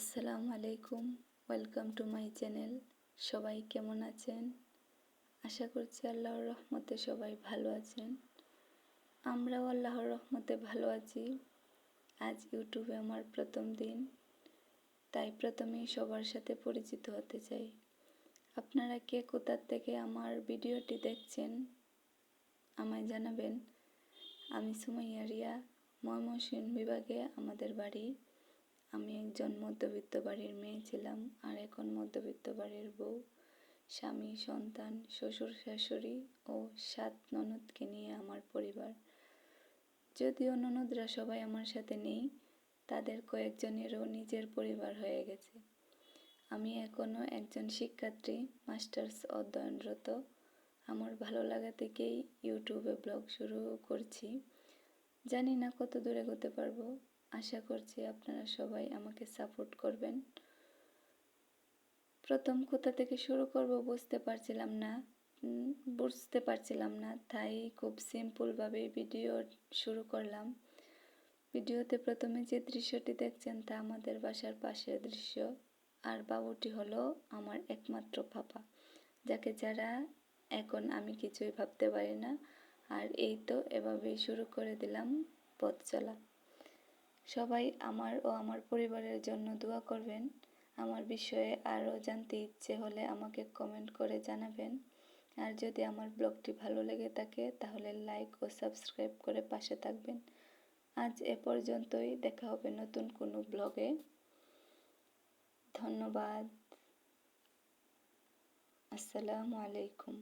আসসালামু আলাইকুম, welcome to my channel. সবাই কেমন আছেন? আশা করছি আল্লাহর রহমতে সবাই ভালো আছেন। আমরাও আল্লাহর রহমতে ভালো আছি। আজ ইউটিউবে আমার প্রথম দিন, তাই প্রথমেই সবার সাথে পরিচিত হতে চাই। আপনারা কে কোথার থেকে আমার ভিডিওটি দেখছেন আমায় জানাবেন। আমি সুমাইয়া রিয়া, ময়মনসিংহ বিভাগে আমাদের বাড়ি। আমি একজন মধ্যবিত্ত বাড়ির মেয়ে ছিলাম, আর এখন মধ্যবিত্ত বাড়ির বউ। স্বামী, সন্তান, শ্বশুর শাশুড়ি ও 7 ননদকে নিয়ে আমার পরিবার। যদিও ননদরা সবাই আমার সাথে নেই, তাদের কয়েকজনেরও নিজের পরিবার হয়ে গেছে। আমি এখনও একজন শিক্ষার্থী, মাস্টার্স অধ্যয়নরত। আমার ভালো লাগা থেকেই ইউটিউবে ব্লগ শুরু করছি। জানি না কত দূরে এগোতে পারবো। আশা করছি আপনারা সবাই আমাকে সাপোর্ট করবেন। প্রথম কোথা থেকে শুরু করব বুঝতে পারছিলাম না, তাই খুব সিম্পলভাবে ভিডিও শুরু করলাম। ভিডিওতে প্রথমে যে দৃশ্যটি দেখছেন তা আমাদের বাসার পাশের দৃশ্য, আর বাবুটি হলো আমার একমাত্র পাপা, যাকে ছাড়া এখন আমি কিছুই ভাবতে পারি না। আর এই তো এভাবেই শুরু করে দিলাম পথ চলা। সবাই আমার ও আমার পরিবারের জন্য দোয়া করবেন। আমার বিষয়ে আরও জানতে ইচ্ছে হলে আমাকে কমেন্ট করে জানাবেন। আর যদি আমার ব্লগটি ভালো লেগে থাকে তাহলে লাইক ও সাবস্ক্রাইব করে পাশে থাকবেন। আজ এ পর্যন্তই, দেখা হবে নতুন কোনো ব্লগে। ধন্যবাদ। আসসালামু আলাইকুম।